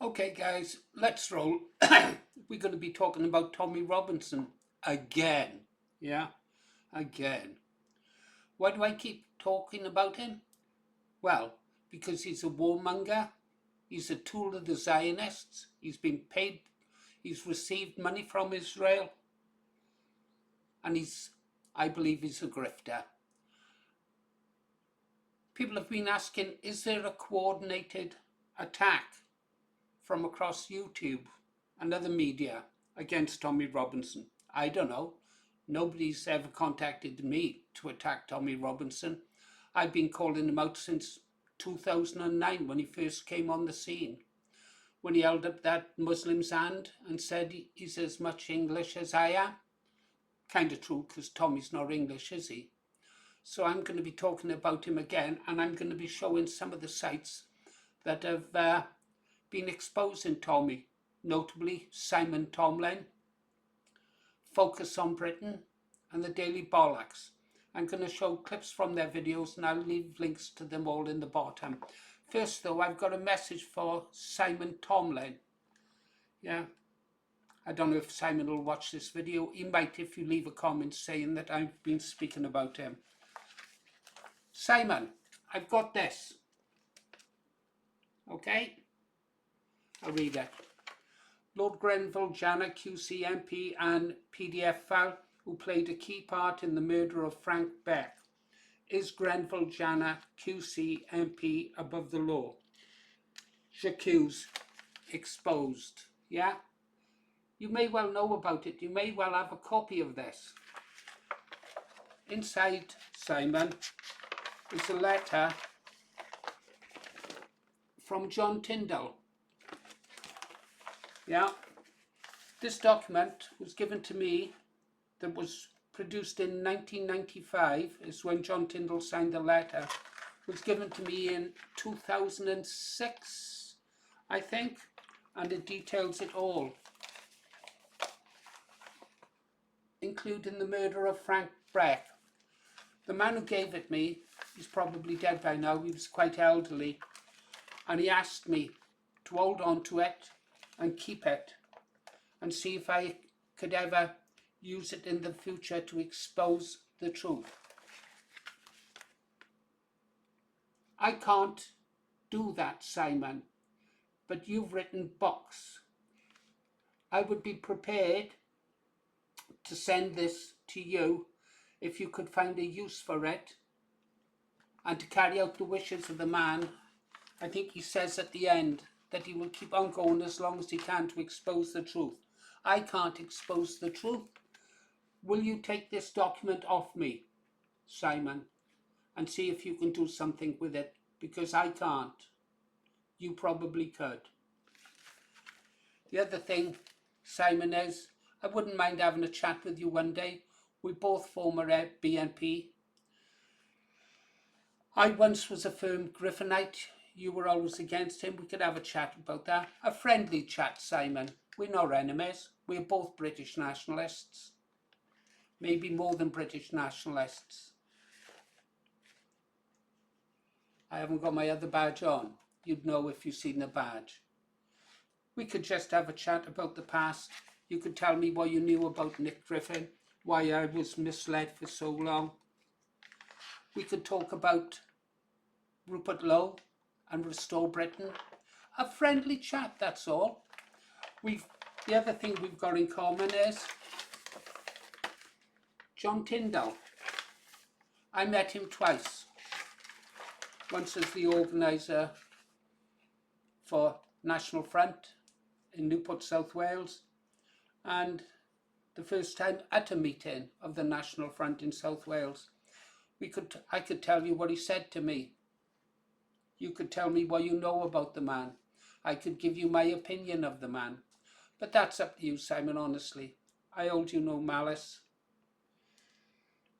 Okay, guys, let's roll. We're going to be talking about Tommy Robinson again. Yeah, again. Why do I keep talking about him? Well, because he's a warmonger, he's a tool of the Zionists, he's been paid, he's received money from Israel, and I believe, he's a grifter. People have been asking, is there a coordinated attack from across YouTube and other media against Tommy Robinson? I don't know. Nobody's ever contacted me to attack Tommy Robinson. I've been calling him out since 2009 when he first came on the scene. When he held up that Muslim's hand and said he's as much English as I am. Kind of true, because Tommy's not English, is he? So I'm going to be talking about him again, and I'm going to be showing some of the sites that have been exposing Tommy, notably Simon Tomlin, Focus on Britain, and the Daily Bollocks. I'm going to show clips from their videos, and I'll leave links to them all in the bottom. First, though, I've got a message for Simon Tomlin. Yeah, I don't know if Simon will watch this video. He might if you leave a comment saying that I've been speaking about him. Simon, I've got this. Okay? I'll read it. Lord Grenville Janner, QC MP and PDF file, who played a key part in the murder of Frank Beck. Is Grenville Janner, QC MP, above the law? J'accuse. Exposed. Yeah? You may well know about it. You may well have a copy of this. Inside, Simon, is a letter from John Tyndall. Yeah, this document was given to me, that was produced in 1995, is when John Tyndall signed the letter, was given to me in 2006, I think, and it details it all, including the murder of Frank Beck. The man who gave it me, he's probably dead by now, he was quite elderly, and he asked me to hold on to it and keep it and see if I could ever use it in the future to expose the truth. I can't do that, Simon, but you've written books. I would be prepared to send this to you if you could find a use for it and to carry out the wishes of the man. I think he says at the end that he will keep on going as long as he can to expose the truth. I can't expose the truth. Will you take this document off me, Simon, and see if you can do something with it? Because I can't. You probably could. The other thing, Simon, is I wouldn't mind having a chat with you one day. We're both former BNP. I once was a firm Griffinite. You were always against him. We could have a chat about that. A friendly chat, Simon. We're not enemies. We're both British nationalists. Maybe more than British nationalists. I haven't got my other badge on. You'd know if you've seen the badge. We could just have a chat about the past. You could tell me what you knew about Nick Griffin, why I was misled for so long. We could talk about Rupert Lowe and Restore Britain. A friendly chat, that's all. The other thing we've got in common is John Tyndall. I met him twice. Once as the organiser for National Front in Newport, South Wales, and the first time at a meeting of the National Front in South Wales. I could tell you what he said to me. You could tell me what you know about the man. I could give you my opinion of the man. But that's up to you, Simon, honestly. I hold you no malice.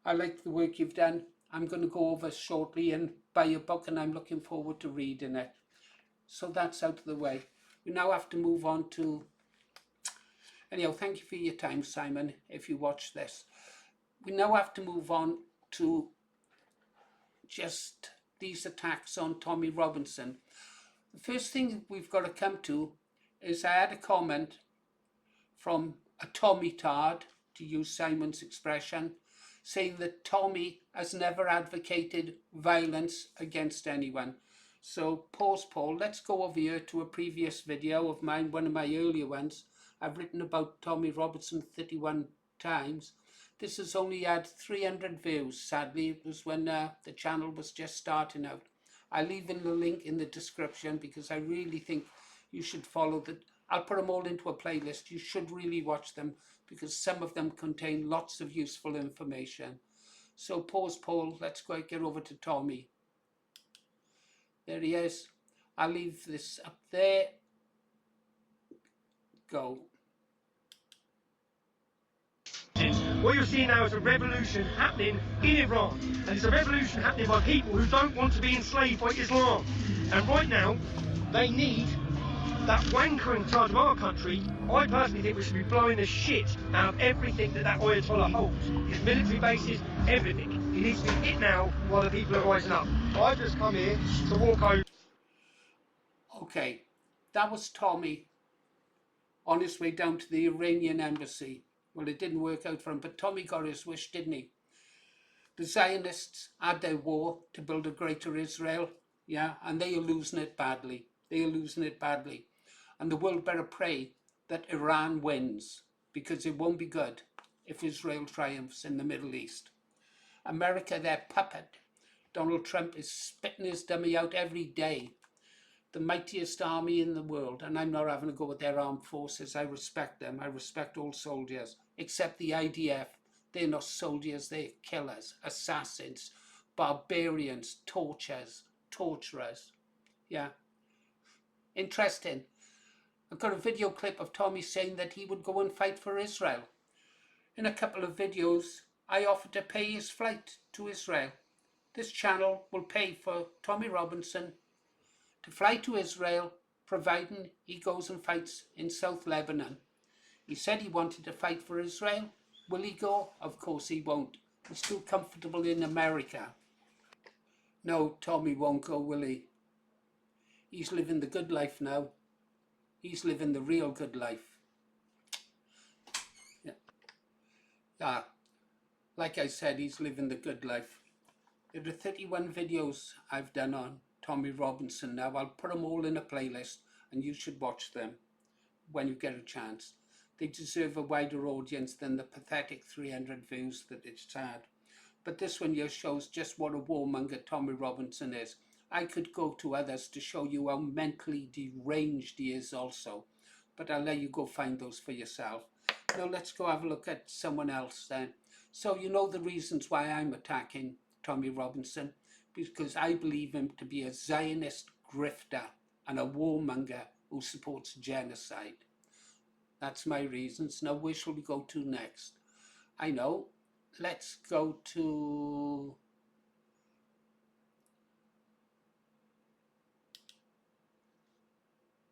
I like the work you've done. I'm going to go over shortly and buy your book, and I'm looking forward to reading it. So that's out of the way. We now have to move on to... Anyhow, thank you for your time, Simon, if you watch this. We now have to move on to just these attacks on Tommy Robinson. The first thing we've got to come to is I had a comment from a Tommy tard, to use Simon's expression, saying that Tommy has never advocated violence against anyone. So pause, Paul. Let's go over here to a previous video of mine, one of my earlier ones. I've written about Tommy Robinson 31 times. This has only had 300 views. Sadly, it was when the channel was just starting out. I'll leave in the link in the description because I really think you should follow the... I'll put them all into a playlist. You should really watch them because some of them contain lots of useful information. So pause, Paul. Let's go get over to Tommy. There he is. I'll leave this up there. Go. What you're seeing now is a revolution happening in Iran, and it's a revolution happening by people who don't want to be enslaved by Islam. And right now, they need that wanker in charge of our country. I personally think we should be blowing the shit out of everything that Ayatollah holds. His military bases, everything. He needs to be hit now while the people are rising up. I've just come here to walk over. Okay, that was Tommy on his way down to the Iranian embassy. Well, it didn't work out for him, but Tommy got his wish, didn't he? The Zionists had their war to build a greater Israel, yeah, and they are losing it badly. They are losing it badly. And the world better pray that Iran wins, because it won't be good if Israel triumphs in the Middle East. America, their puppet. Donald Trump is spitting his dummy out every day. The mightiest army in the world, and I'm not having a go with their armed forces. I respect them. I respect all soldiers, except the IDF. They're not soldiers, they're killers, assassins, barbarians, torturers. Yeah. Interesting. I've got a video clip of Tommy saying that he would go and fight for Israel. In a couple of videos, I offered to pay his flight to Israel. This channel will pay for Tommy Robinson to fly to Israel, providing he goes and fights in South Lebanon. He said he wanted to fight for Israel. Will he go? Of course he won't. He's too comfortable in America. No, Tommy won't go, will he? He's living the good life now. He's living the real good life. Yeah. Like I said, he's living the good life. There are 31 videos I've done on Tommy Robinson now. I'll put them all in a playlist and you should watch them when you get a chance. They deserve a wider audience than the pathetic 300 views that it's had. But this one here shows just what a warmonger Tommy Robinson is. I could go to others to show you how mentally deranged he is also, but I'll let you go find those for yourself. Now let's go have a look at someone else then. So you know the reasons why I'm attacking Tommy Robinson, because I believe him to be a Zionist grifter and a warmonger who supports genocide. That's my reasons. Now where shall we go to next? I know. Let's go to...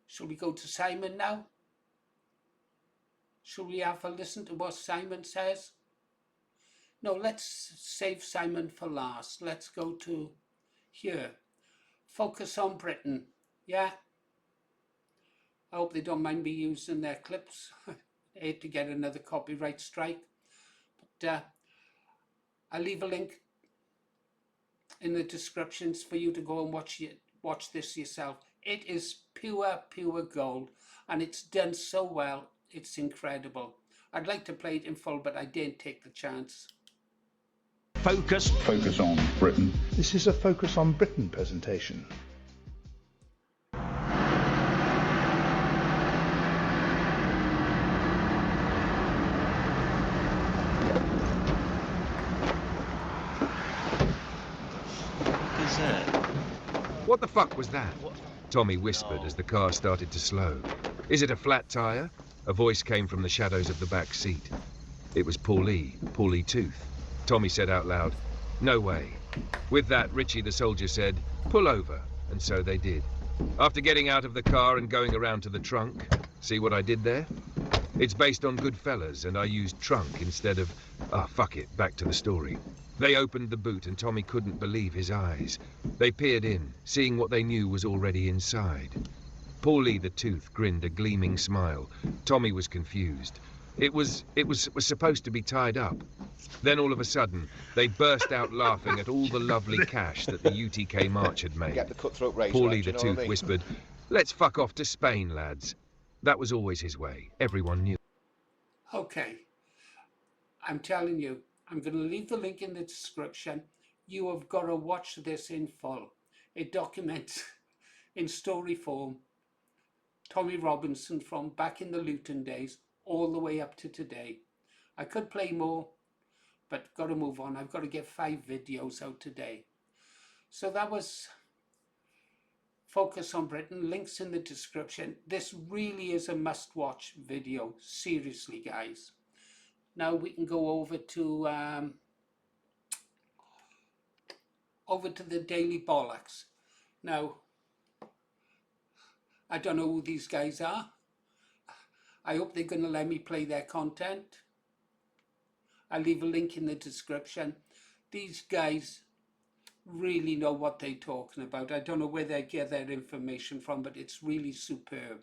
Shall we go to Simon now? Shall we have a listen to what Simon says? No, let's save Simon for last. Let's go to here. Focus on Britain. Yeah? I hope they don't mind me using their clips. I hate to get another copyright strike. But I'll leave a link in the descriptions for you to go and watch this yourself. It is pure gold, and it's done so well, it's incredible. I'd like to play it in full, but I didn't take the chance. Focus on Britain. This is a Focus on Britain presentation. What the fuck was that? Tommy whispered as the car started to slow. Is it a flat tire? A voice came from the shadows of the back seat. It was Paulie Tooth. Tommy said out loud, "No way." With that, Richie the soldier said, "Pull over," and so they did. After getting out of the car and going around to the trunk, see what I did there? It's based on Goodfellas, and I used trunk instead of... fuck it, back to the story. They opened the boot and Tommy couldn't believe his eyes. They peered in, seeing what they knew was already inside. Paulie the Tooth grinned a gleaming smile. Tommy was confused. It was supposed to be tied up. Then all of a sudden, they burst out laughing at all the lovely cash that the UTK march had made. Get the cutthroat race Paulie right, the you know what I Tooth mean? whispered, "Let's fuck off to Spain, lads." That was always his way. Everyone knew. Okay, I'm telling you, I'm going to leave the link in the description. You have got to watch this in full. It documents in story form Tommy Robinson from back in the Luton days all the way up to today. I could play more, but got to move on. I've got to get 5 videos out today. So that was Focus on Britain. Links in the description. This really is a must-watch video. Seriously, guys. Now we can go over to the Daily Bollocks. Now, I don't know who these guys are. I hope they're going to let me play their content. I'll leave a link in the description. These guys really know what they're talking about. I don't know where they get their information from, but it's really superb.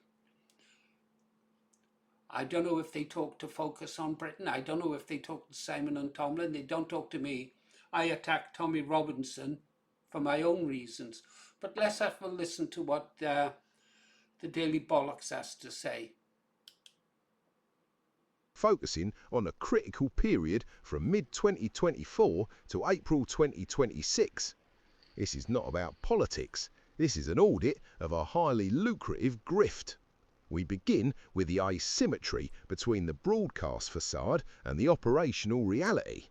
I don't know if they talk to Focus on Britain. I don't know if they talk to Simon and Tomlin. They don't talk to me. I attack Tommy Robinson for my own reasons. But let's have a listen to what the Daily Bollocks has to say. Focusing on a critical period from mid-2024 to April 2026. This is not about politics. This is an audit of a highly lucrative grift. We begin with the asymmetry between the broadcast facade and the operational reality.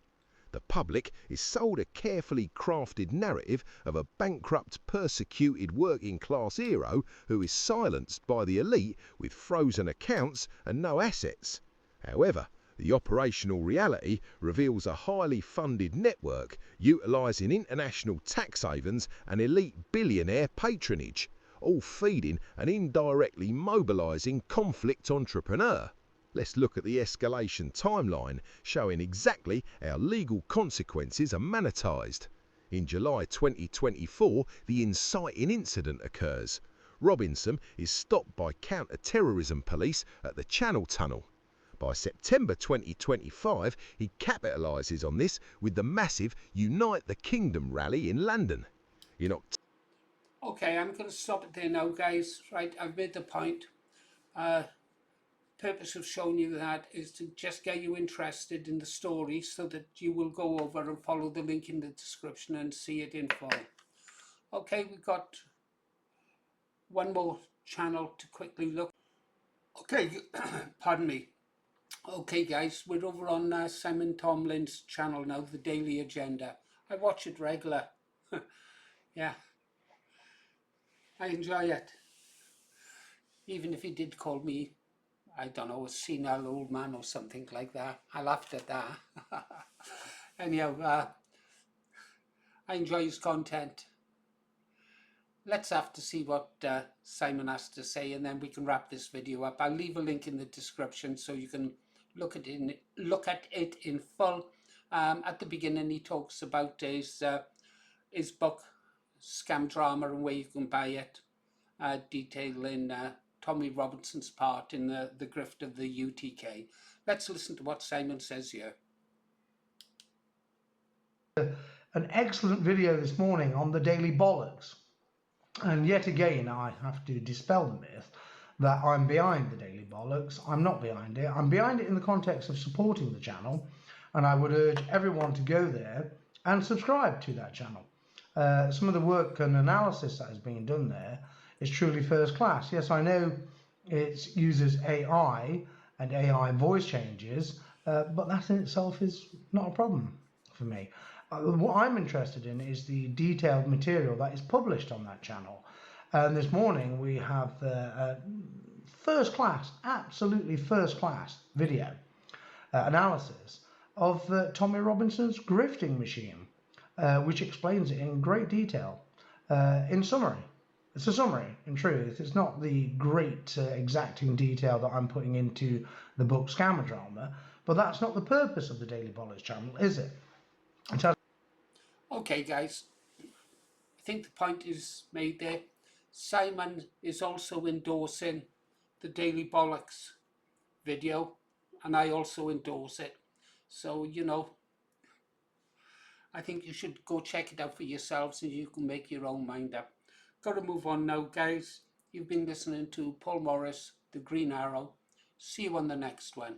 The public is sold a carefully crafted narrative of a bankrupt, persecuted working class hero who is silenced by the elite with frozen accounts and no assets. However, the operational reality reveals a highly funded network utilising international tax havens and elite billionaire patronage, all feeding and indirectly mobilising conflict entrepreneur. Let's look at the escalation timeline, showing exactly how legal consequences are monetised. In July 2024, the inciting incident occurs. Robinson is stopped by counter-terrorism police at the Channel Tunnel. By September 2025, he capitalises on this with the massive Unite the Kingdom rally in London. Okay, I'm going to stop it there now, guys. Right, I've made the point. Purpose of showing you that is to just get you interested in the story so that you will go over and follow the link in the description and see it in full. Okay, we've got one more channel to quickly look. Okay, pardon me. Okay, guys, we're over on Simon Tomlin's channel now, The Daily Agenda. I watch it regular. Yeah, I enjoy it. Even if he did call me, I don't know, a senile old man or something like that. I laughed at that. Anyhow, I enjoy his content. Let's have to see what Simon has to say, and then we can wrap this video up. I'll leave a link in the description so you can look at it in full. At the beginning, he talks about his book, Scam Drama, and where you can buy it, detailing Tommy Robinson's part in the grift of the UTK. Let's listen to what Simon says here. An excellent video this morning on the Daily Bollocks. And yet again, I have to dispel the myth that I'm behind the Daily Bollocks. I'm not behind it. I'm behind it in the context of supporting the channel, and I would urge everyone to go there and subscribe to that channel. Some of the work and analysis that is being done there is truly first class. Yes, I know it uses AI and AI voice changes, but that in itself is not a problem for me. What I'm interested in is the detailed material that is published on that channel. And this morning we have first class, absolutely first class video analysis of Tommy Robinson's grifting machine, which explains it in great detail. In summary, it's a summary, in truth. It's not the great exacting detail that I'm putting into the book Scam Drama, but that's not the purpose of the Daily Bollocks channel, is it? Okay, guys, I think the point is made there. Simon is also endorsing the Daily Bollocks video, and I also endorse it. So, you know, I think you should go check it out for yourselves and you can make your own mind up. Got to move on now, guys. You've been listening to Paul Morris, The Green Arrow. See you on the next one.